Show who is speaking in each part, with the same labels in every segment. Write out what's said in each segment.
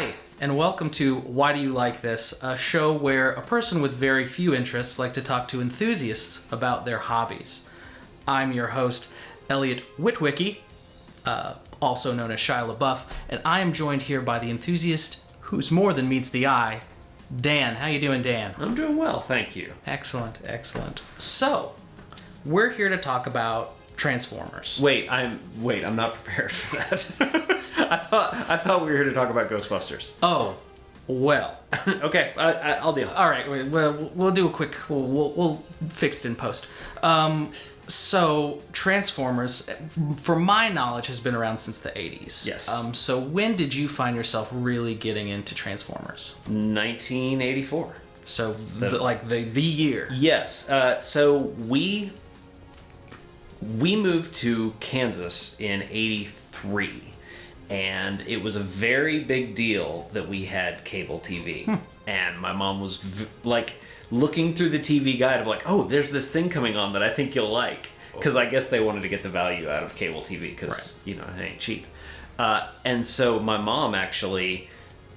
Speaker 1: Hi, and welcome to Why Do You Like This, a show where a person with very few interests like to talk to enthusiasts about their hobbies. I'm your host, Elliot Witwicky, also known as Shia LaBeouf, and I am joined here by the enthusiast who's more than meets the eye, Dan. How you doing, Dan?
Speaker 2: I'm doing well, thank you.
Speaker 1: Excellent, excellent. So, we're here to talk about Transformers.
Speaker 2: Wait, I'm not prepared for that. I thought we were here to talk about Ghostbusters.
Speaker 1: Oh, well.
Speaker 2: Okay, I'll deal.
Speaker 1: All right, we'll do a quick. We'll fix it in post. So Transformers, for my knowledge, has been around since the 80s.
Speaker 2: Yes.
Speaker 1: So when did you find yourself really getting into Transformers?
Speaker 2: 1984.
Speaker 1: So the year.
Speaker 2: Yes. So we moved to Kansas in '83. And it was a very big deal that we had cable TV. And my mom was looking through the TV guide of oh, there's this thing coming on that I think you'll like. Because I guess they wanted to get the value out of cable TV because, it ain't cheap. And so my mom actually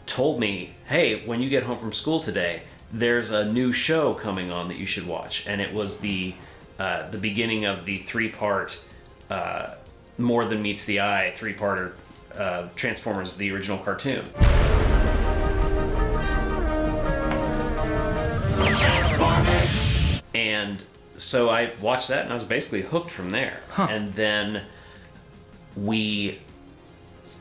Speaker 2: told me, hey, when you get home from school today, there's a new show coming on that you should watch. And it was the beginning of the three-part More Than Meets the Eye three-parter Transformers, the original cartoon. And so I watched that and I was basically hooked from there. And then we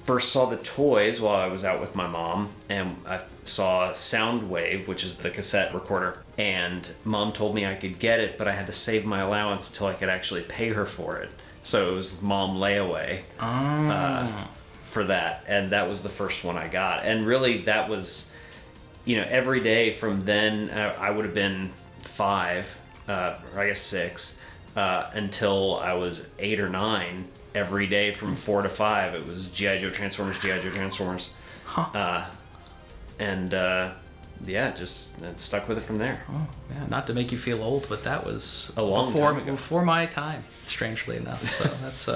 Speaker 2: first saw the toys while I was out with my mom, and I saw Soundwave, which is the cassette recorder, and Mom told me I could get it, but I had to save my allowance until I could actually pay her for it. So it was mom layaway. For that, and that was the first one I got. And really that was, every day from then, I would have been 5, or I guess 6, until I was 8 or 9. Every day from 4 to 5, it was G.I. Joe Transformers, G.I. Joe Transformers. Just stuck with it from there.
Speaker 1: Oh, yeah, not to make you feel old, but that was
Speaker 2: a long time ago.
Speaker 1: Before my time, strangely enough. So that's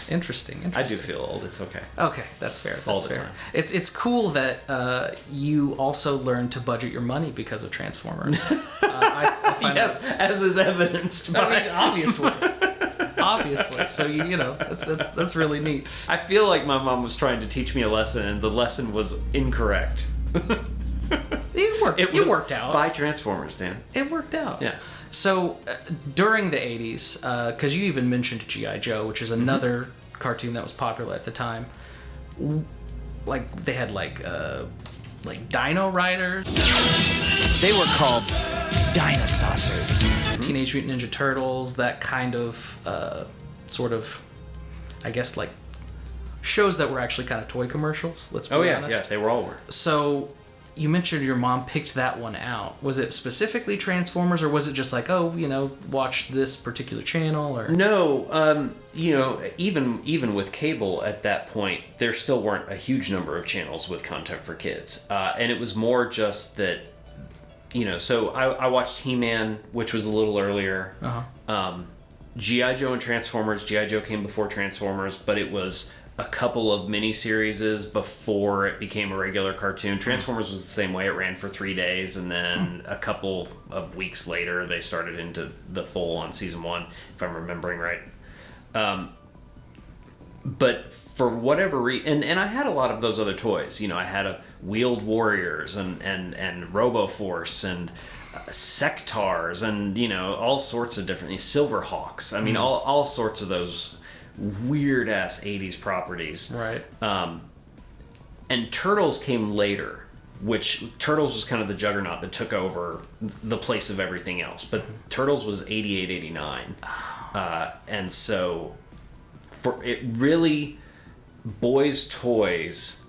Speaker 1: interesting.
Speaker 2: I do feel old. It's okay.
Speaker 1: Okay, that's fair. That's
Speaker 2: all the
Speaker 1: fair.
Speaker 2: time.
Speaker 1: It's cool that you also learned to budget your money because of Transformers. I find
Speaker 2: yes, as is evidenced by...
Speaker 1: Obviously. So that's really neat.
Speaker 2: I feel like my mom was trying to teach me a lesson, and the lesson was incorrect.
Speaker 1: It worked out.
Speaker 2: By Transformers, Dan.
Speaker 1: It worked out.
Speaker 2: Yeah.
Speaker 1: So during the 80s, because you even mentioned G.I. Joe, which is another cartoon that was popular at the time, they had Dino Riders.
Speaker 3: They were called Dinosaurs.
Speaker 1: Teenage Mutant Ninja Turtles, that kind of sort of, I guess, shows that were actually kind of toy commercials. Let's be honest.
Speaker 2: Yeah, they were all were.
Speaker 1: So you mentioned your mom picked that one out. Was it specifically Transformers, or was it just watch this particular channel? Or
Speaker 2: no, even with cable at that point, there still weren't a huge number of channels with content for kids, and it was more just that, So I watched He-Man, which was a little earlier. G.I. Joe and Transformers. G.I. Joe came before Transformers, but it was a couple of mini-series before it became a regular cartoon. Transformers was the same way. It ran for 3 days, and then a couple of weeks later, they started into the full-on season 1, if I'm remembering right. But for whatever reason, and I had a lot of those other toys. I had a Wheeled Warriors and Roboforce and Sectars and, all sorts of different, Silverhawks. I mean, all sorts of those weird ass 80s properties.
Speaker 1: Right.
Speaker 2: And Turtles came later, which Turtles was kind of the juggernaut that took over the place of everything else. But Turtles was 88, 89. And so for it really, boys' toys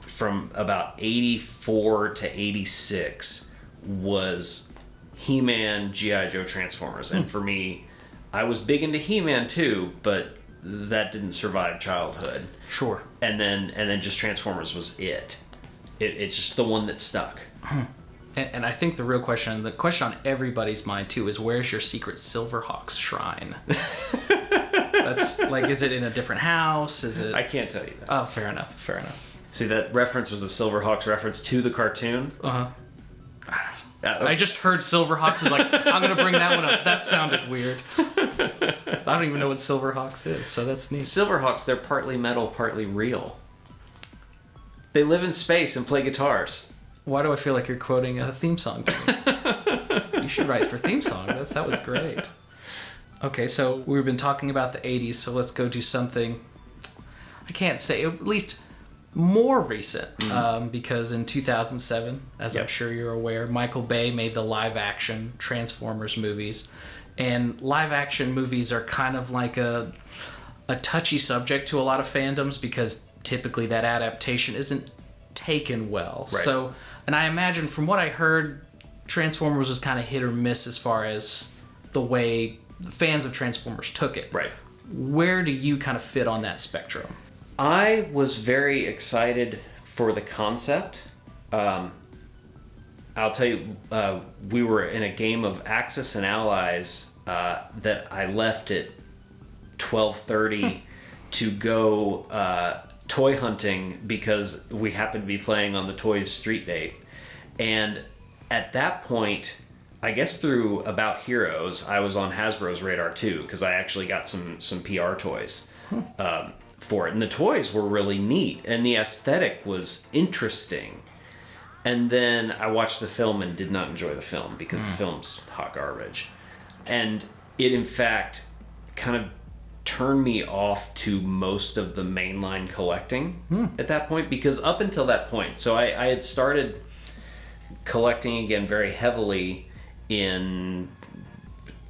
Speaker 2: from about 84 to 86 was He-Man, G.I. Joe, Transformers. And for me, I was big into He-Man too, but that didn't survive childhood.
Speaker 1: Sure.
Speaker 2: And then just Transformers was it. It's just the one that stuck.
Speaker 1: And I think the question on everybody's mind too is, where's your secret Silverhawks shrine? That's is it in a different house? Is it?
Speaker 2: I can't tell you that.
Speaker 1: Oh, fair enough.
Speaker 2: See, that reference was a Silverhawks reference to the cartoon.
Speaker 1: I just heard Silverhawks is like, I'm going to bring that one up. That sounded weird. I don't even know what Silverhawks is, so that's neat.
Speaker 2: Silverhawks, they're partly metal, partly real. They live in space and play guitars.
Speaker 1: Why do I feel like you're quoting a theme song to me? You should write for theme song. That was great. Okay, so we've been talking about the 80s, so let's go do something, I can't say, at least more recent, because in 2007, as I'm sure you're aware, Michael Bay made the live-action Transformers movies. And live-action movies are kind of like a touchy subject to a lot of fandoms because typically that adaptation isn't taken well.
Speaker 2: Right.
Speaker 1: So, and I imagine from what I heard, Transformers was kind of hit or miss as far as the way fans of Transformers took it.
Speaker 2: Right.
Speaker 1: Where do you kind of fit on that spectrum?
Speaker 2: I was very excited for the concept. I'll tell you, we were in a game of Axis and Allies that I left at 12:30 to go toy hunting because we happened to be playing on the Toys Street Date. And at that point, I guess through About Heroes, I was on Hasbro's radar too because I actually got some PR toys. For it, and the toys were really neat and the aesthetic was interesting. And then I watched the film and did not enjoy the film because the film's hot garbage, and it in fact kind of turned me off to most of the mainline collecting at that point, because up until that point, so I had started collecting again very heavily in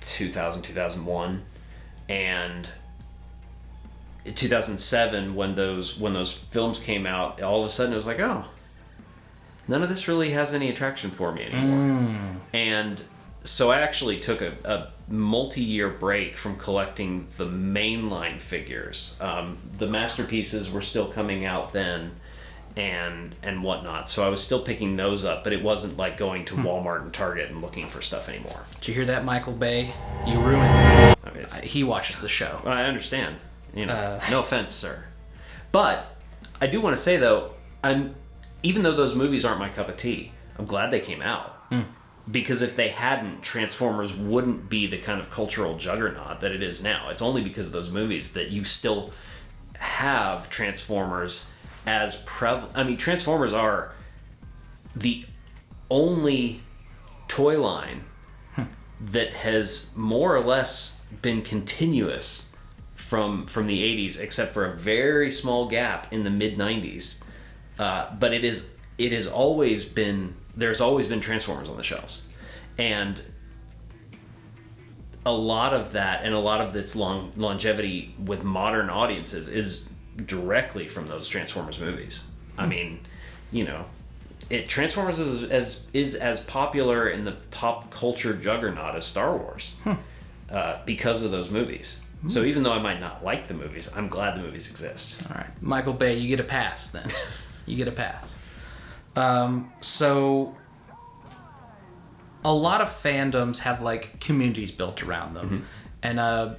Speaker 2: 2000, 2001, and 2007 when those films came out, all of a sudden it was like, oh, none of this really has any attraction for me anymore. And so I actually took a multi-year break from collecting the mainline figures. The masterpieces were still coming out then and whatnot, so I was still picking those up, but it wasn't like going to Walmart and Target and looking for stuff anymore.
Speaker 1: Did you hear that, Michael Bay? You ruined it.
Speaker 2: I mean,
Speaker 1: He watches the show.
Speaker 2: I understand. No offense, sir. But I do want to say, though, even though those movies aren't my cup of tea, I'm glad they came out. Because if they hadn't, Transformers wouldn't be the kind of cultural juggernaut that it is now. It's only because of those movies that you still have Transformers as prevalent. I mean, Transformers are the only toy line that has more or less been continuous from the 80s, except for a very small gap in the mid 90s. But there's always been Transformers on the shelves, and a lot of that and a lot of its longevity with modern audiences is directly from those Transformers movies. I mean, Transformers is as popular in the pop culture juggernaut as Star Wars because of those movies. So even though I might not like the movies, I'm glad the movies exist.
Speaker 1: All right. Michael Bay, you get a pass then. You get a pass. So a lot of fandoms have like communities built around them. And I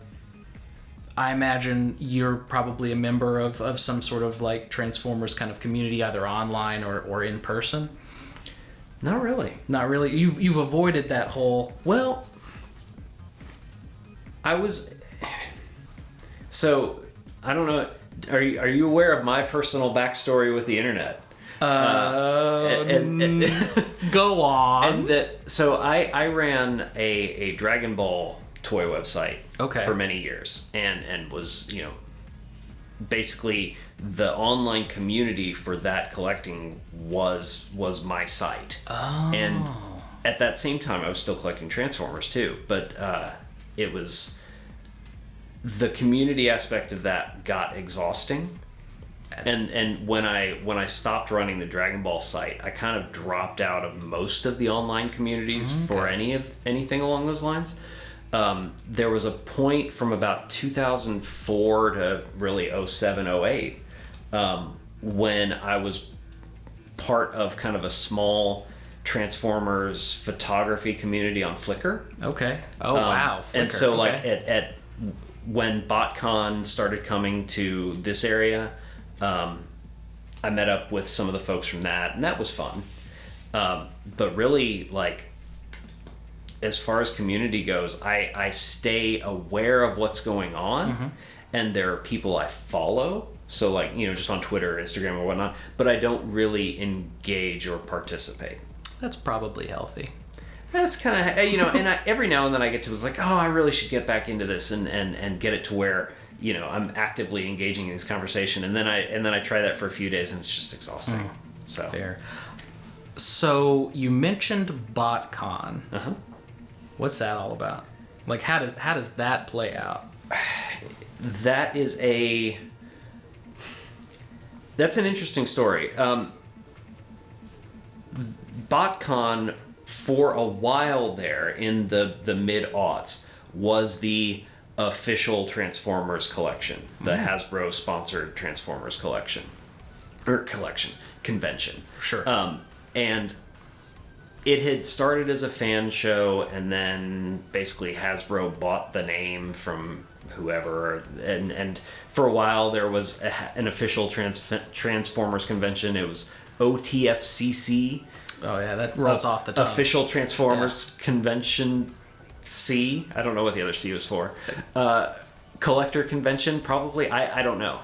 Speaker 1: imagine you're probably a member of some sort of like Transformers kind of community, either online or in person.
Speaker 2: Not really.
Speaker 1: Not really. You've avoided that whole...
Speaker 2: Well, I was... So, I don't know. Are you aware of my personal backstory with the internet?
Speaker 1: Go on.
Speaker 2: And so I ran a Dragon Ball toy website for many years, and was basically the online community for that collecting was my site. And at that same time, I was still collecting Transformers too, but it was... The community aspect of that got exhausting, and when I stopped running the Dragon Ball site, I kind of dropped out of most of the online communities for anything along those lines. There was a point from about 2004 to really 07, 08, when I was part of kind of a small Transformers photography community on Flickr.
Speaker 1: Okay. Oh wow. Flickr.
Speaker 2: And so like at when BotCon started coming to this area, I met up with some of the folks from that, and that was fun. But really, like, as far as community goes, I stay aware of what's going on, and there are people I follow. So, like, you know, just on Twitter, Instagram, or whatnot. But I don't really engage or participate.
Speaker 1: That's probably healthy.
Speaker 2: That's kind of, you know, and every now and then I get to, it's like, oh, I really should get back into this and get it to where, you know, I'm actively engaging in this conversation. And then I try that for a few days, and it's just exhausting. So
Speaker 1: Fair. So you mentioned BotCon.
Speaker 2: Uh-huh.
Speaker 1: What's that all about? Like, how does that play out?
Speaker 2: That's an interesting story. BotCon, for a while there in the mid-aughts, was the official Transformers collection, the Hasbro sponsored Transformers convention.
Speaker 1: Sure.
Speaker 2: And it had started as a fan show, and then basically Hasbro bought the name from whoever, and for a while there was an official Transformers convention. It was OTFCC.
Speaker 1: Oh yeah, that rolls off the tongue.
Speaker 2: Official Transformers Convention C. I don't know what the other C was for. Collector Convention, probably. I don't know.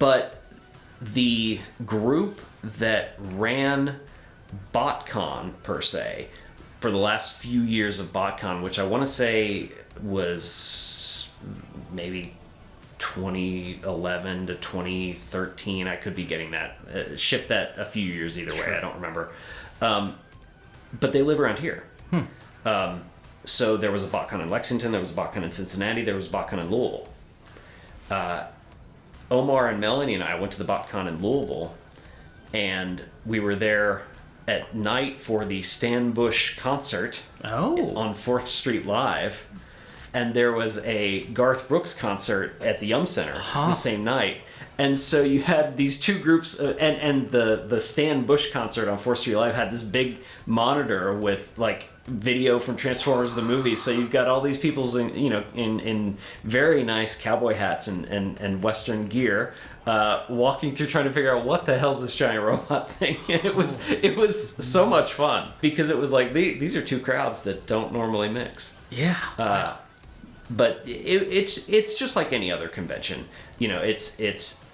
Speaker 2: But the group that ran BotCon, per se, for the last few years of BotCon, which I want to say was maybe 2011 to 2013. I could be getting that. Shift that a few years either way.
Speaker 1: Sure.
Speaker 2: I don't remember. But they live around here. So there was a BotCon in Lexington. There was a BotCon in Cincinnati. There was a BotCon in Louisville. Omar and Melanie and I went to the BotCon in Louisville, and we were there at night for the Stan Bush concert on 4th Street Live. And there was a Garth Brooks concert at the Yum Center the same night. And so you had these two groups, and the Stan Bush concert on 4th Street Live had this big monitor with, like, video from Transformers the movie. So you've got all these people in very nice cowboy hats and Western gear, walking through trying to figure out what the hell's this giant robot thing. And it was so much fun, because it was like these are two crowds that don't normally mix.
Speaker 1: Yeah.
Speaker 2: But it's just like any other convention. You know, it's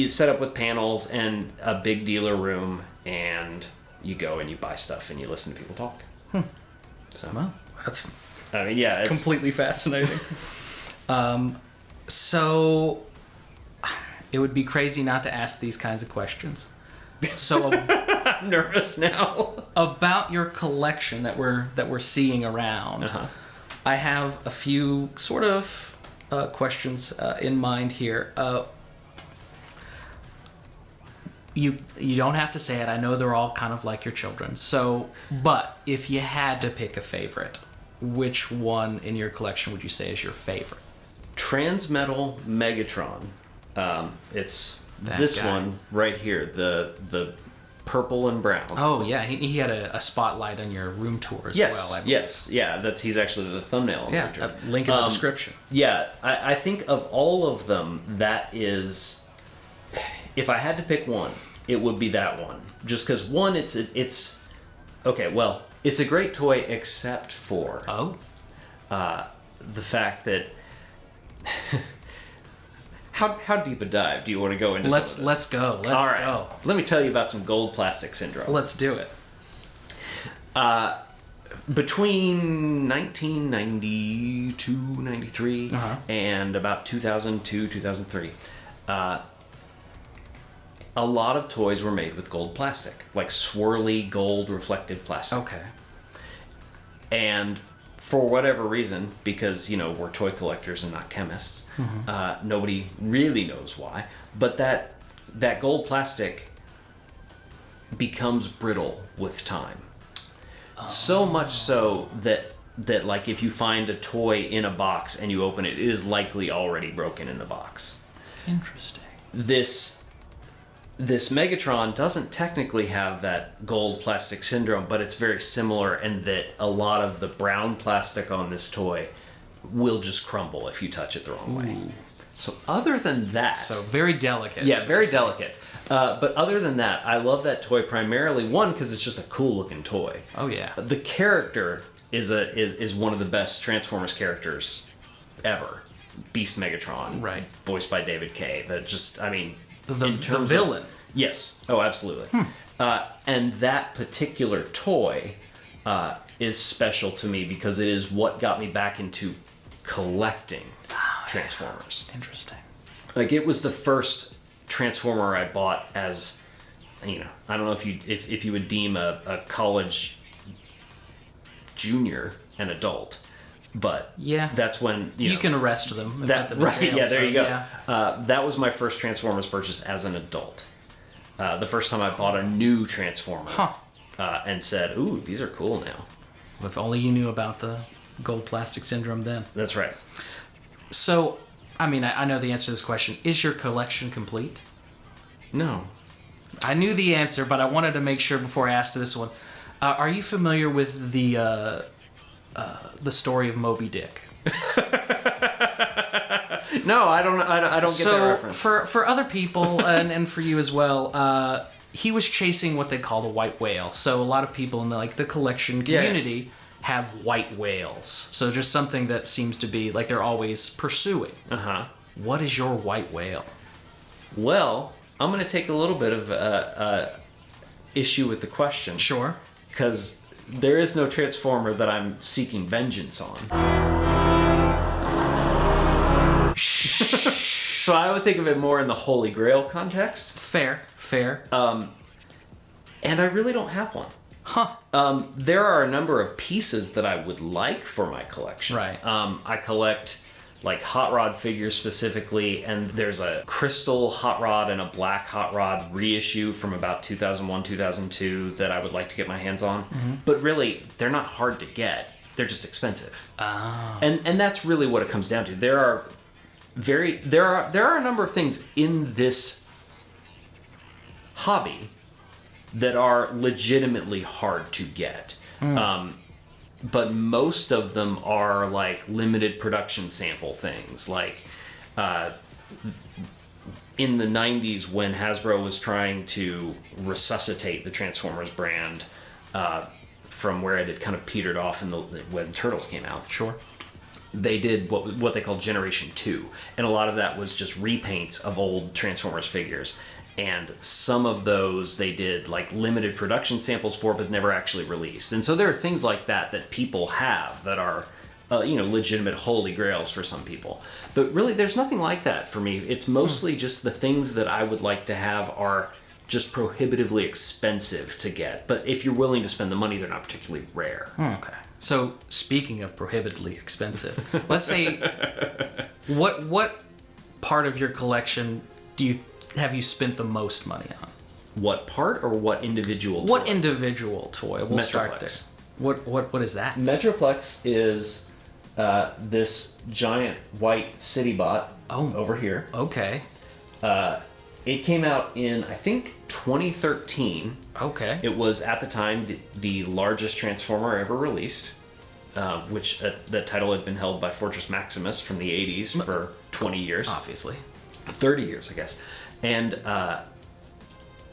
Speaker 2: set up with panels and a big dealer room, and you go and you buy stuff and you listen to people talk. So,
Speaker 1: Well, that's
Speaker 2: it's
Speaker 1: completely fascinating. So it would be crazy not to ask these kinds of questions. So
Speaker 2: I'm nervous now.
Speaker 1: About your collection that we're seeing around. I have a few sort of questions in mind here. You don't have to say it. I know they're all kind of like your children. So, but if you had to pick a favorite, which one in your collection would you say is your favorite?
Speaker 2: Transmetal Megatron. It's
Speaker 1: That
Speaker 2: this
Speaker 1: guy.
Speaker 2: one right here. The purple and brown.
Speaker 1: Oh yeah, he had a spotlight on your room tour as well. I believe.
Speaker 2: Yes, yeah. He's actually the thumbnail.
Speaker 1: Yeah,
Speaker 2: picture.
Speaker 1: a link in the description.
Speaker 2: Yeah, I think of all of them, that is, if I had to pick one, it would be that one. Just because one, it's okay. Well, it's a great toy, except for the fact that how deep a dive do you want to go into?
Speaker 1: Let's go. Let's
Speaker 2: all right.
Speaker 1: go.
Speaker 2: Let me tell you about some gold plastic syndrome.
Speaker 1: Let's do it.
Speaker 2: Between 1992, 93, and about 2002, 2003, a lot of toys were made with gold plastic, like swirly gold reflective plastic.
Speaker 1: Okay.
Speaker 2: And for whatever reason, because, we're toy collectors and not chemists, nobody really knows why, but that gold plastic becomes brittle with time. So much so that like if you find a toy in a box and you open it, it is likely already broken in the box.
Speaker 1: Interesting.
Speaker 2: This Megatron doesn't technically have that gold plastic syndrome, but it's very similar in that a lot of the brown plastic on this toy will just crumble if you touch it the wrong way. So other than that...
Speaker 1: So very delicate.
Speaker 2: Yeah, very delicate. But other than that, I love that toy primarily, one, because it's just a cool-looking toy.
Speaker 1: Oh, yeah.
Speaker 2: The character is one of the best Transformers characters ever. Beast Megatron.
Speaker 1: Right.
Speaker 2: Voiced by David Kaye. That just, I mean...
Speaker 1: The villain.
Speaker 2: Yes. Oh, absolutely. And that particular toy is special to me because it is what got me back into collecting Transformers.
Speaker 1: Yeah. Interesting.
Speaker 2: Like, it was the first Transformer I bought as, you know, I don't know if you would deem a college junior an adult, but
Speaker 1: yeah,
Speaker 2: that's when
Speaker 1: you can arrest them.
Speaker 2: Right?
Speaker 1: Jail,
Speaker 2: yeah, there you go.
Speaker 1: Yeah.
Speaker 2: That was my first Transformers purchase as an adult. The first time I bought a new Transformer, and said, "Ooh, these are cool now."
Speaker 1: If only you knew about the gold plastic syndrome then.
Speaker 2: That's right.
Speaker 1: So, I mean, I know the answer to this question. Is your collection complete?
Speaker 2: No.
Speaker 1: I knew the answer, but I wanted to make sure before I asked this one. Are you familiar with the story of Moby Dick?
Speaker 2: No, I don't get that reference.
Speaker 1: For other people and for you as well, he was chasing what they called a white whale. So a lot of people in the collection community have white whales. So just something that seems to be like they're always pursuing.
Speaker 2: Uh-huh.
Speaker 1: What is your white whale?
Speaker 2: Well, I'm going to take a little bit of issue with the question.
Speaker 1: Sure.
Speaker 2: Because there is no Transformer that I'm seeking vengeance on. So I would think of it more in the Holy Grail context.
Speaker 1: Fair.
Speaker 2: And I really don't have one. There are a number of pieces that I would like for my collection.
Speaker 1: Right.
Speaker 2: I collect like hot rod figures specifically, and there's a crystal hot rod and a black hot rod reissue from about 2001, 2002 that I would like to get my hands on. Mm-hmm. But really, they're not hard to get. They're just expensive.
Speaker 1: Oh.
Speaker 2: And that's really what it comes down to. There are a number of things in this hobby that are legitimately hard to get. But most of them are like limited production sample things. Like in the 90s when Hasbro was trying to resuscitate the Transformers brand from where it had kind of petered off when Turtles came out.
Speaker 1: Sure.
Speaker 2: They did what they call Generation 2. And a lot of that was just repaints of old Transformers figures. And some of those they did like limited production samples for, but never actually released. And so there are things like that people have that are, legitimate holy grails for some people. But really, there's nothing like that for me. It's mostly just the things that I would like to have are just prohibitively expensive to get. But if you're willing to spend the money, they're not particularly rare.
Speaker 1: Okay. So speaking of prohibitively expensive, let's say what part of your collection have you spent the most money on?
Speaker 2: What part or what individual toy?
Speaker 1: What individual toy? We'll start there. What is that?
Speaker 2: Metroplex is this giant white city bot over here.
Speaker 1: Okay.
Speaker 2: It came out in, I think, 2013.
Speaker 1: Okay.
Speaker 2: It was, at the time, the largest Transformer ever released, which that title had been held by Fortress Maximus from the 80s for 20 years.
Speaker 1: Obviously.
Speaker 2: 30 years, I guess. And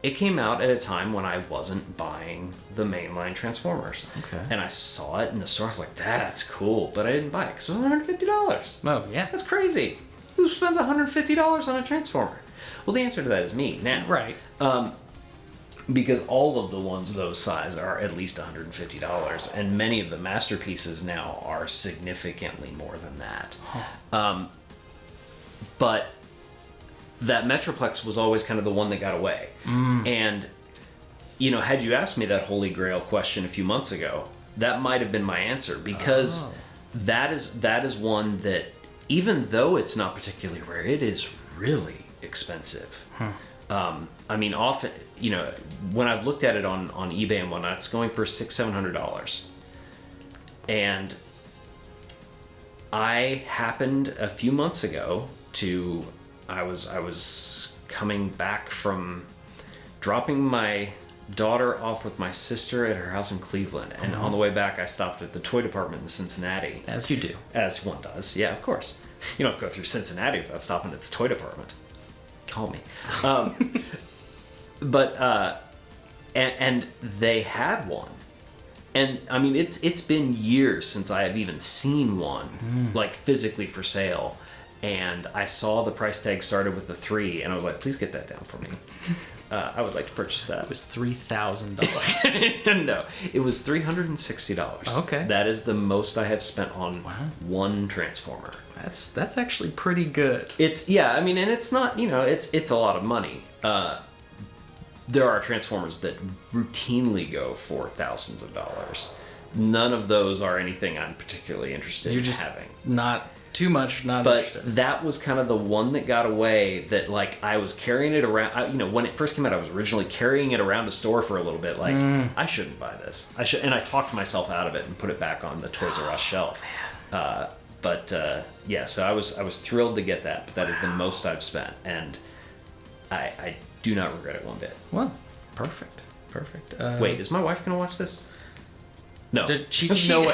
Speaker 2: it came out at a time when I wasn't buying the mainline Transformers.
Speaker 1: Okay.
Speaker 2: And I saw it in the store. I was like, that's cool. But I didn't buy it because it was $150.
Speaker 1: Oh, yeah.
Speaker 2: That's crazy. Who spends $150 on a Transformer? Well, the answer to that is me now.
Speaker 1: Right.
Speaker 2: Because all of the ones those size are at least $150. And many of the masterpieces now are significantly more than that. Huh. But that Metroplex was always kind of the one that got away. And, had you asked me that Holy Grail question a few months ago, that might have been my answer. Because that is one that, even though it's not particularly rare, it is really expensive. I mean, often, when I've looked at it on eBay and whatnot, it's going for $600-700. And I happened a few months ago I was coming back from dropping my daughter off with my sister at her house in Cleveland, and on the way back I stopped at the toy department in Cincinnati.
Speaker 1: As you do.
Speaker 2: As one does, yeah, of course. You don't go through Cincinnati without stopping at its toy department. Call me. And they had one. And I mean, it's been years since I have even seen one, like physically for sale. And I saw the price tag started with a 3, and I was like, please get that down for me. I would like to purchase that.
Speaker 1: It was $3,000.
Speaker 2: No, it was $360.
Speaker 1: Okay.
Speaker 2: That is the most I have spent on one Transformer.
Speaker 1: That's actually pretty good.
Speaker 2: I mean, and it's not, it's a lot of money. There are Transformers that routinely go for thousands of dollars. None of those are anything I'm particularly interested in having.
Speaker 1: Not too much, not
Speaker 2: but
Speaker 1: interested.
Speaker 2: That was kind of the one that got away that, like, I was carrying it around. When it first came out, I was originally carrying it around a store for a little bit. Like, I shouldn't buy this. And I talked myself out of it and put it back on the Toys R Us shelf. So I was thrilled to get that. But that is the most I've spent, and I do not regret it one bit.
Speaker 1: Well, perfect.
Speaker 2: Wait, is my wife going to watch this? No.
Speaker 1: She doesn't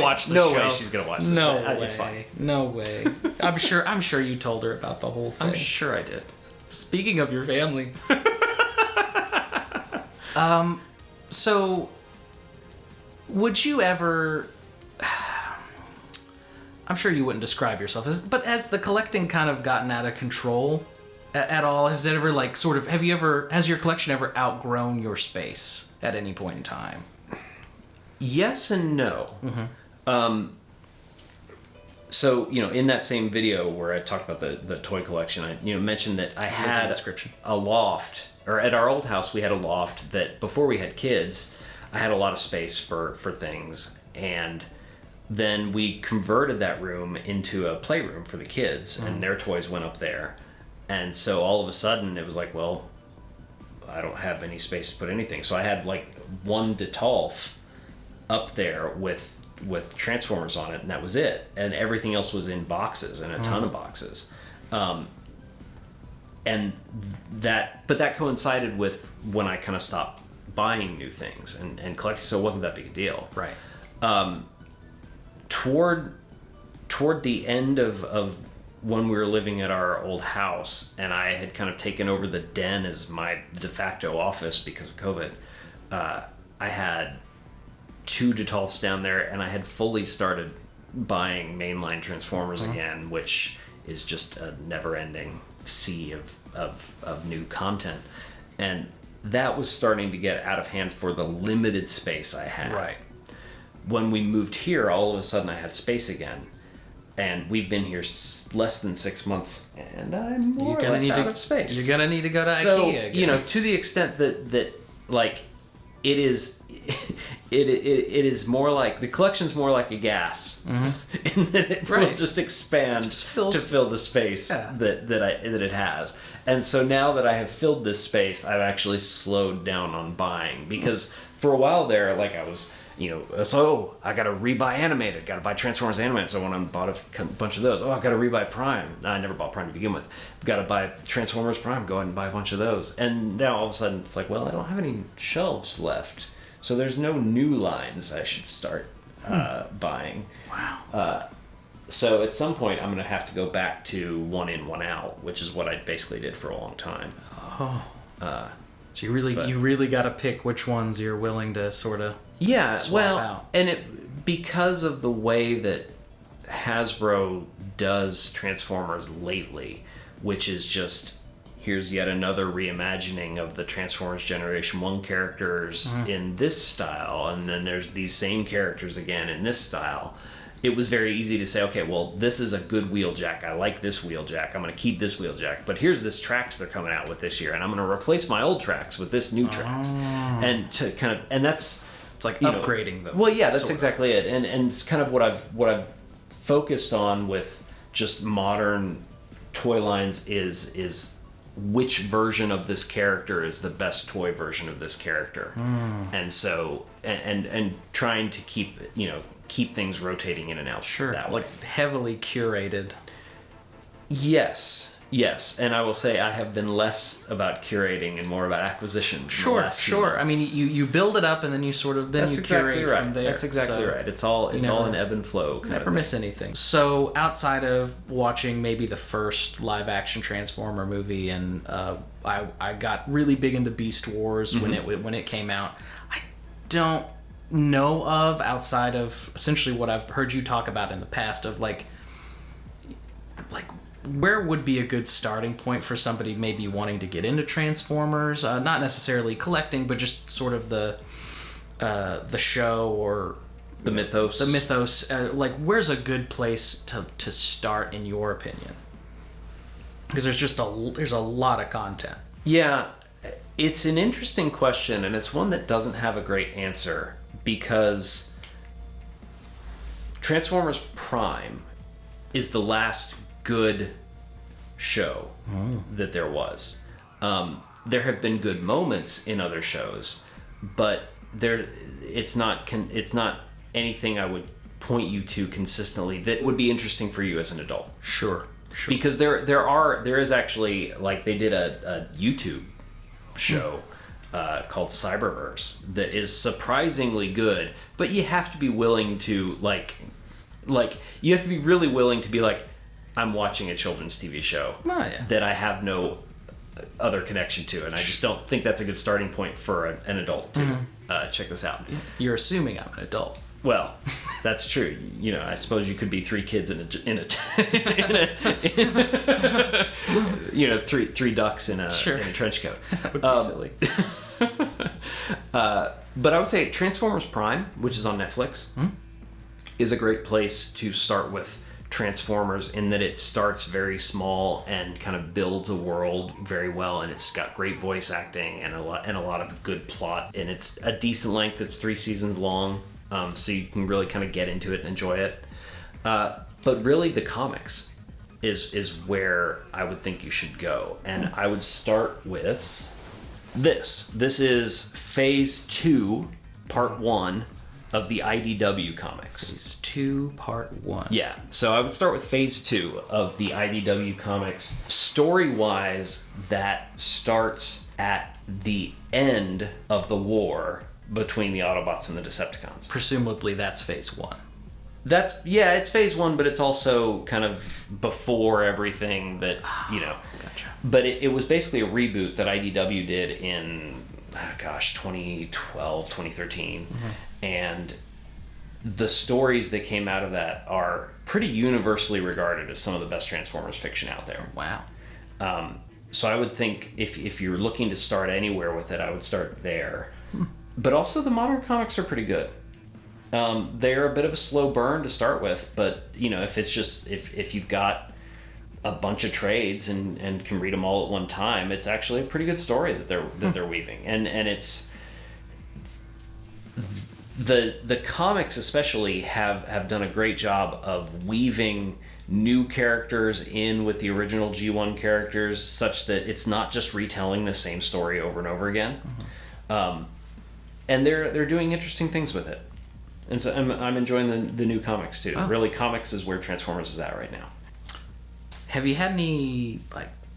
Speaker 1: watch the show.
Speaker 2: No way she's going to watch this.
Speaker 1: No way.
Speaker 2: It's fine.
Speaker 1: No way. I'm sure you told her about the whole thing.
Speaker 2: I'm sure I did.
Speaker 1: Speaking of your family. So would you ever... I'm sure you wouldn't describe yourself as... But has the collecting kind of gotten out of control at all? Has it ever, like, sort of... Has your collection ever outgrown your space at any point in time?
Speaker 2: Yes and no. So, in that same video where I talked about the toy collection, I mentioned that I had a loft, or at our old house we had a loft that before we had kids, I had a lot of space for things, and then we converted that room into a playroom for the kids, and their toys went up there. And so all of a sudden it was like, well, I don't have any space to put anything. So I had like one Detolf up there with Transformers on it, and that was it. And everything else was in boxes, and a ton of boxes. And that coincided with when I kind of stopped buying new things and collecting, so it wasn't that big a deal.
Speaker 1: Right.
Speaker 2: Toward the end of when we were living at our old house, and I had kind of taken over the den as my de facto office because of COVID, I had 2 Detolfs down there, and I had fully started buying mainline Transformers again, which is just a never-ending sea of new content. And that was starting to get out of hand for the limited space I had.
Speaker 1: Right.
Speaker 2: When we moved here, all of a sudden I had space again. And we've been here less than 6 months, and I'm more or less out of space.
Speaker 1: You're going to need to go to IKEA again.
Speaker 2: To the extent that like, it is more like, the collection's more like a gas, in that it will just expand to fill the space that it has. And so now that I have filled this space, I've actually slowed down on buying, because for a while there, like, I was, I gotta rebuy animated, gotta buy Transformers animated. So when I bought a bunch of those, I gotta rebuy Prime. I never bought Prime to begin with. Gotta buy Transformers Prime, go ahead and buy a bunch of those. And now all of a sudden it's like, well, I don't have any shelves left, so there's no new lines I should start buying.
Speaker 1: Wow.
Speaker 2: So at some point I'm gonna have to go back to one in, one out, which is what I basically did for a long time.
Speaker 1: So you really got to pick which ones you're willing to sort of swap out.
Speaker 2: And because of the way that Hasbro does Transformers lately, which is just, here's yet another reimagining of the Transformers Generation 1 characters in this style, and then there's these same characters again in this style. It was very easy to say, okay, well, this is a good Wheeljack. I like this Wheeljack. I'm going to keep this Wheeljack. But here's this Trax they're coming out with this year, and I'm going to replace my old Trax with this new Trax. And to kind of, and that's,
Speaker 1: it's like upgrading them.
Speaker 2: Well, yeah, that's exactly it. And it's kind of what I've focused on with just modern toy lines is which version of this character is the best toy version of this character. And so and trying to keep things rotating in and out.
Speaker 1: Sure.
Speaker 2: That way.
Speaker 1: Like heavily curated.
Speaker 2: Yes. Yes, and I will say I have been less about curating and more about acquisitions. In the last few months.
Speaker 1: I mean, you build it up and then you sort of curate from there.
Speaker 2: That's exactly right. It's all an ebb and flow.
Speaker 1: Never miss anything. So outside of watching maybe the first live action Transformer movie, and I got really big into Beast Wars when it came out. I don't know of, outside of essentially what I've heard you talk about in the past, of like where would be a good starting point for somebody maybe wanting to get into Transformers, not necessarily collecting, but just sort of the show or
Speaker 2: the mythos.
Speaker 1: Like, where's a good place to start in your opinion? Because there's a lot of content.
Speaker 2: Yeah, it's an interesting question, and it's one that doesn't have a great answer, because Transformers Prime is the last good show that there was. There have been good moments in other shows, but it's not anything I would point you to consistently that would be interesting for you as an adult.
Speaker 1: Sure.
Speaker 2: Because there is actually, like, they did a YouTube show called Cyberverse that is surprisingly good, but you have to be willing to like you have to be really willing to be like, I'm watching a children's TV show that I have no other connection to, and I just don't think that's a good starting point for an adult to check this out.
Speaker 1: You're assuming I'm an adult.
Speaker 2: Well, that's true. You know, I suppose you could be three kids in a three ducks in a trench coat.
Speaker 1: That would be silly.
Speaker 2: But I would say Transformers Prime, which is on Netflix, is a great place to start with Transformers, in that it starts very small and kind of builds a world very well, and it's got great voice acting and a lot of good plot, and it's a decent length. It's 3 seasons long, so you can really kind of get into it and enjoy it. But really, the comics is where I would think you should go, and I would start with this. This is Phase 2, Part 1 of the IDW comics.
Speaker 1: Phase 2, Part 1.
Speaker 2: Yeah, so I would start with Phase 2 of the IDW comics. Story-wise, that starts at the end of the war between the Autobots and the Decepticons.
Speaker 1: Presumably that's Phase 1.
Speaker 2: It's Phase 1, but it's also kind of before everything that,
Speaker 1: Gotcha.
Speaker 2: But it was basically a reboot that IDW did in, 2012, 2013. And the stories that came out of that are pretty universally regarded as some of the best Transformers fiction out there.
Speaker 1: Wow.
Speaker 2: So I would think if you're looking to start anywhere with it, I would start there. But also the modern comics are pretty good. They're a bit of a slow burn to start with, but if it's just if you've got a bunch of trades and can read them all at one time, it's actually a pretty good story that they're weaving, and it's the comics especially have done a great job of weaving new characters in with the original G1 characters, such that it's not just retelling the same story over and over again. And they're doing interesting things with it. And so I'm enjoying the new comics too. Oh. Really, comics is where Transformers is at right now.
Speaker 1: Have you had any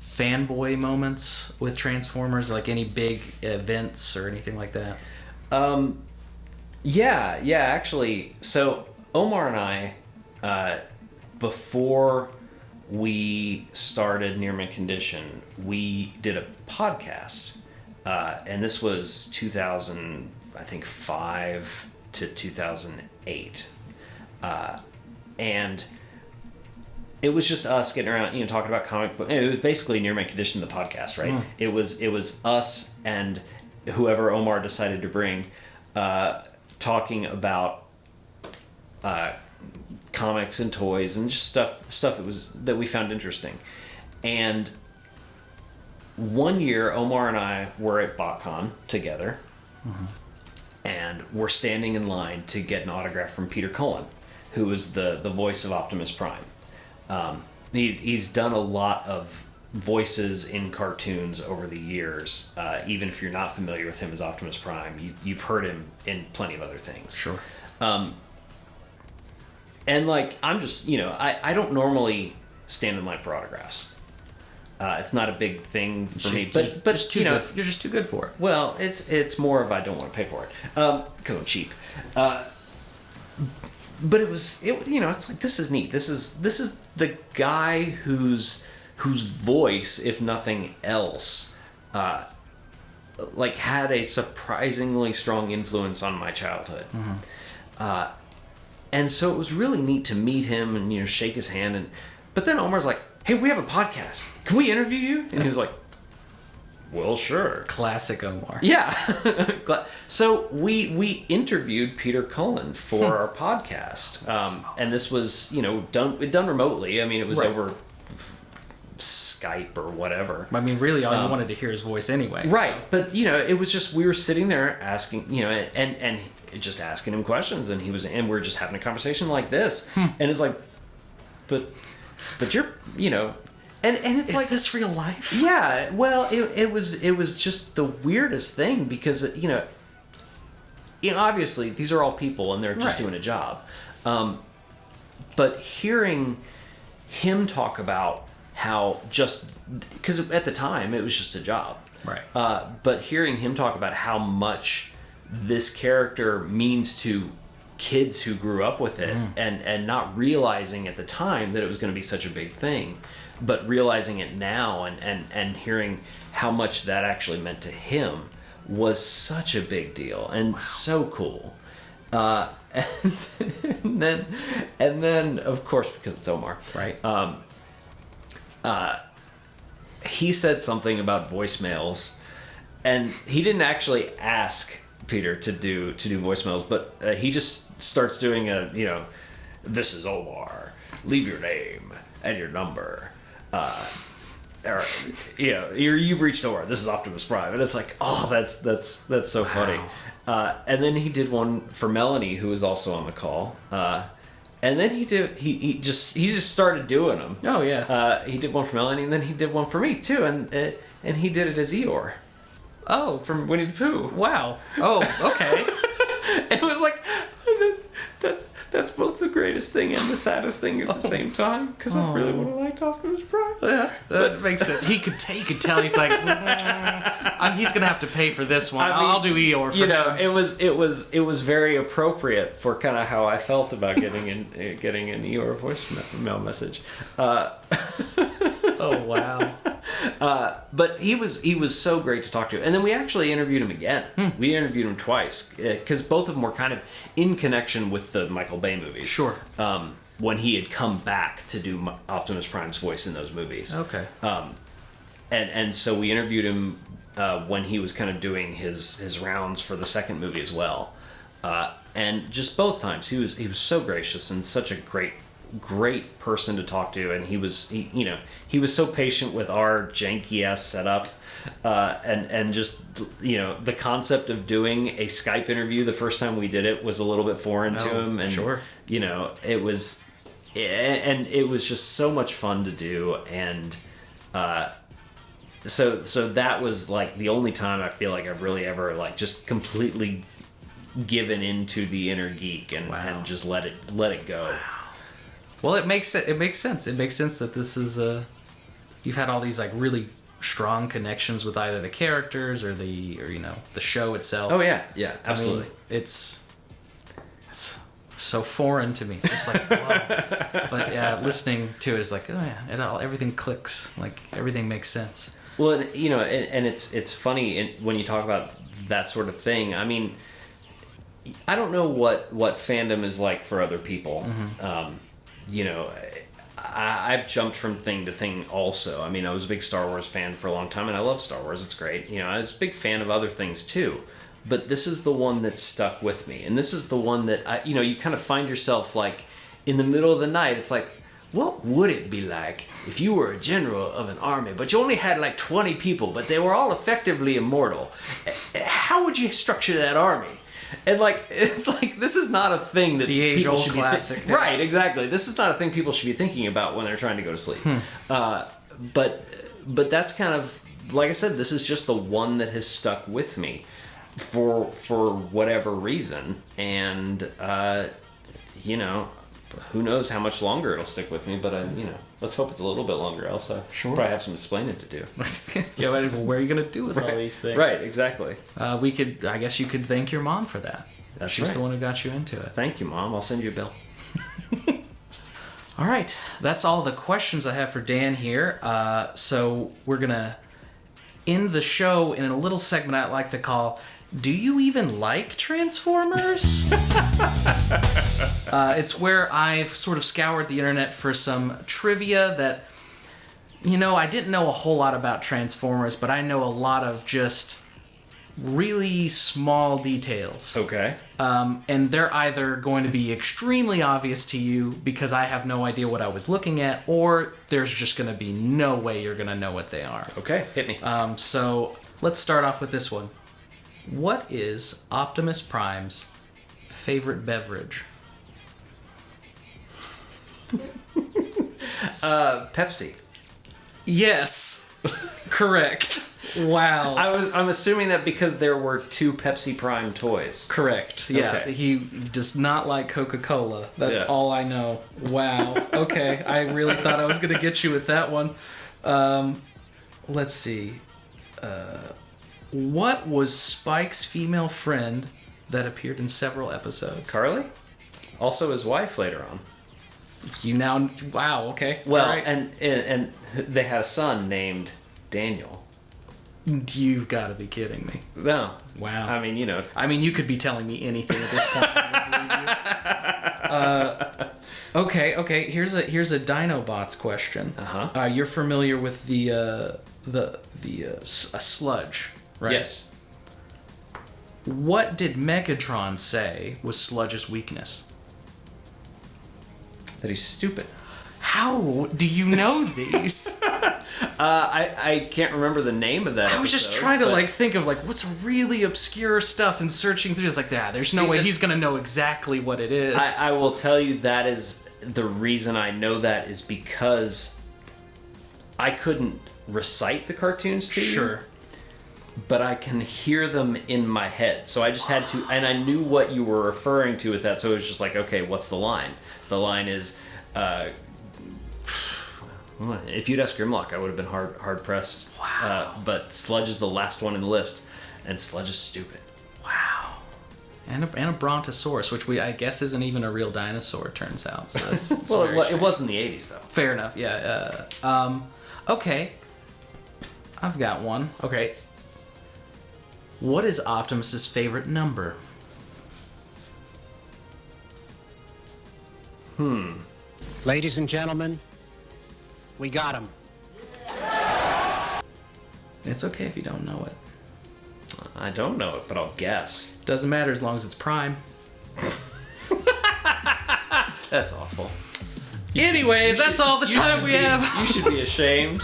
Speaker 1: fanboy moments with Transformers, like any big events or anything like that?
Speaker 2: Yeah, actually. So Omar and I, before we started Near Mint Condition, we did a podcast, and this was 2005 to 2008, and it was just us getting around, talking about comic book. It was basically Near Mint Condition, the podcast, right? It was us and whoever Omar decided to bring, talking about comics and toys and just stuff that we found interesting. And one year, Omar and I were at BotCon together, and we're standing in line to get an autograph from Peter Cullen, who is the voice of Optimus Prime. He's done a lot of voices in cartoons over the years. Even if you're not familiar with him as Optimus Prime, you've heard him in plenty of other things.
Speaker 1: Sure.
Speaker 2: And I'm just, I don't normally stand in line for autographs. It's not a big thing for me,
Speaker 1: but
Speaker 2: but
Speaker 1: too good. You're just too good for it.
Speaker 2: Well, it's more of I don't want to pay for it because I'm cheap. But it's like this is neat. This is the guy whose voice, if nothing else, like had a surprisingly strong influence on my childhood. And so it was really neat to meet him and shake his hand. But then Omar's like, "Hey, we have a podcast. Can we interview you?" And he was like, "Well, sure."
Speaker 1: Classic Omar.
Speaker 2: Yeah. So we interviewed Peter Cullen for our podcast. And this was, done remotely. I mean, it was over Skype or whatever.
Speaker 1: I mean, really, all you wanted to hear his voice anyway.
Speaker 2: Right.
Speaker 1: So.
Speaker 2: But, it was just, we were sitting there asking, and just asking him questions, and we were just having a conversation like this. And it's like, but you're, and it's like,
Speaker 1: is this real life?
Speaker 2: Yeah, well, it was just the weirdest thing because obviously these are all people and they're just doing a job, but hearing him talk about how just because at the time it was just a job,
Speaker 1: right?
Speaker 2: But hearing him talk about how much this character means to kids who grew up with it and not realizing at the time that it was going to be such a big thing. But realizing it now and hearing how much that actually meant to him was such a big deal and so cool. And then of course, because it's Omar,
Speaker 1: right?
Speaker 2: He said something about voicemails, and he didn't actually ask Peter to do voicemails, but he just starts doing "This is Omar. Leave your name and your number." Or you've reached Omar. This is Optimus Prime, and it's like, oh, that's so funny. And then he did one for Melanie, who was also on the call. And then he just started doing them.
Speaker 1: Oh yeah.
Speaker 2: He did one for Melanie, and then he did one for me too, and he did it as Eeyore.
Speaker 1: Oh,
Speaker 2: from Winnie the Pooh.
Speaker 1: Wow. Oh, okay.
Speaker 2: It was like, that's both the greatest thing and the saddest thing at the same time, because I really would have liked Optimus Prime.
Speaker 1: Yeah, that makes sense. He could tell. He's like, he's gonna have to pay for this one. I'll do Eeyore for him.
Speaker 2: It was very appropriate for kind of how I felt about getting an Eeyore voicemail message.
Speaker 1: Oh wow.
Speaker 2: But he was so great to talk to, and then we actually interviewed him again. We interviewed him twice because both of them were kind of in connection with the Michael Bay movies.
Speaker 1: Sure.
Speaker 2: When he had come back to do Optimus Prime's voice in those movies.
Speaker 1: Okay.
Speaker 2: And so we interviewed him when he was kind of doing his rounds for the second movie as well. And just both times he was so gracious and such a great person to talk to, and he was so patient with our janky ass setup, and just the concept of doing a Skype interview the first time we did it was a little bit foreign to him, and
Speaker 1: sure.
Speaker 2: It was just so much fun to do, and so that was like the only time I feel like I've really ever like just completely given into the inner geek and just let it go.
Speaker 1: Wow. Well, it makes sense. It makes sense that this is you've had all these like really strong connections with either the characters or the show itself.
Speaker 2: Oh yeah, absolutely.
Speaker 1: I mean, it's so foreign to me. Just like, wow. But yeah, listening to it is like, oh yeah, everything clicks. Like everything makes sense.
Speaker 2: Well, and it's funny when you talk about that sort of thing. I mean, I don't know what fandom is like for other people. I've jumped from thing to thing also. I mean, I was a big Star Wars fan for a long time, and I love Star Wars. It's great. I was a big fan of other things too. But this is the one that stuck with me. And this is the one that, you kind of find yourself like in the middle of the night. It's like, what would it be like if you were a general of an army, but you only had like 20 people, but they were all effectively immortal? How would you structure that army? And like, it's like, this is not a thing that
Speaker 1: the age-old classic.
Speaker 2: Right, exactly. This is not a thing people should be thinking about when they're trying to go to sleep. But that's kind of, like I said, this is just the one that has stuck with me for whatever reason. And, who knows how much longer it'll stick with me, but let's hope it's a little bit longer, else I probably have some explaining to do.
Speaker 1: Yeah, well, where are you going to do with all these things?
Speaker 2: Right, exactly.
Speaker 1: I guess you could thank your mom for that.
Speaker 2: That's
Speaker 1: She's
Speaker 2: right.
Speaker 1: the one who got you into it.
Speaker 2: Thank you, Mom. I'll send you a bill.
Speaker 1: All right, that's all the questions I have for Dan here. So we're going to end the show in a little segment I like to call, Do You Even Like Transformers? It's where I've sort of scoured the internet for some trivia that, I didn't know a whole lot about Transformers, but I know a lot of just really small details.
Speaker 2: Okay.
Speaker 1: And they're either going to be extremely obvious to you because I have no idea what I was looking at, or there's just going to be no way you're going to know what they are.
Speaker 2: Okay, hit me.
Speaker 1: So let's start off with this one. What is Optimus Prime's favorite beverage?
Speaker 2: Pepsi.
Speaker 1: Yes. Correct. Wow.
Speaker 2: I'm assuming that because there were 2 Pepsi Prime toys.
Speaker 1: Correct. Yeah.
Speaker 2: Okay.
Speaker 1: He does not like Coca-Cola. That's
Speaker 2: Yeah.
Speaker 1: all I know. Wow. Okay. I really thought I was going to get you with that one. Let's see. What was Spike's female friend that appeared in several episodes?
Speaker 2: Carly? Also his wife later on.
Speaker 1: Wow. Okay.
Speaker 2: Well,
Speaker 1: All right.
Speaker 2: and they had a son named Daniel.
Speaker 1: You've got to be kidding me.
Speaker 2: No.
Speaker 1: Wow.
Speaker 2: I mean,
Speaker 1: you could be telling me anything at this point. I would believe you. Okay. Here's a Dinobots question.
Speaker 2: Uh-huh.
Speaker 1: You're familiar with the sludge, right?
Speaker 2: Yes.
Speaker 1: What did Megatron say was Sludge's weakness?
Speaker 2: That he's stupid.
Speaker 1: How do you know these?
Speaker 2: I can't remember the name of that
Speaker 1: I was just
Speaker 2: episode,
Speaker 1: trying to
Speaker 2: but-
Speaker 1: think of what's really obscure stuff and searching through. It's like, there's no way he's gonna know exactly what it is.
Speaker 2: I will tell you that is the reason I know that is because I couldn't recite the cartoons to you.
Speaker 1: Sure.
Speaker 2: But I can hear them in my head. So I just had to, and I knew what you were referring to with that, so it was just like, okay, what's the line? The line is, if you'd asked Grimlock, I would have been hard pressed.
Speaker 1: Wow.
Speaker 2: But Sludge is the last one in the list, and Sludge is stupid.
Speaker 1: Wow. And a brontosaurus, which I guess isn't even a real dinosaur, turns out. So it's
Speaker 2: Well,
Speaker 1: very
Speaker 2: it
Speaker 1: strange.
Speaker 2: was in the 80s, though.
Speaker 1: Fair enough, yeah. Okay. I've got one. Okay. What is Optimus's favorite number?
Speaker 3: Ladies and gentlemen, we got him.
Speaker 1: It's okay if you don't know it.
Speaker 2: I don't know it, but I'll guess.
Speaker 1: Doesn't matter as long as it's prime.
Speaker 2: That's awful.
Speaker 1: Anyways, that's all the time we have.
Speaker 2: You should be ashamed.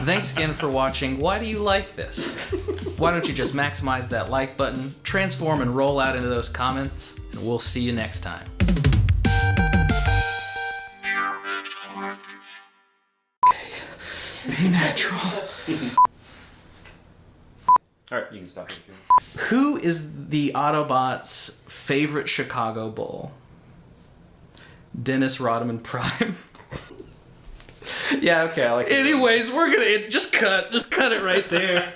Speaker 1: Thanks again for watching. Why do you like this? Why don't you just maximize that like button, transform and roll out into those comments, and we'll see you next time. Be natural.
Speaker 2: Alright, you can stop it.
Speaker 1: Who is the Autobots' favorite Chicago Bull? Dennis Rodman Prime.
Speaker 2: Yeah, okay, I like it.
Speaker 1: Anyways, we're gonna just cut it right there.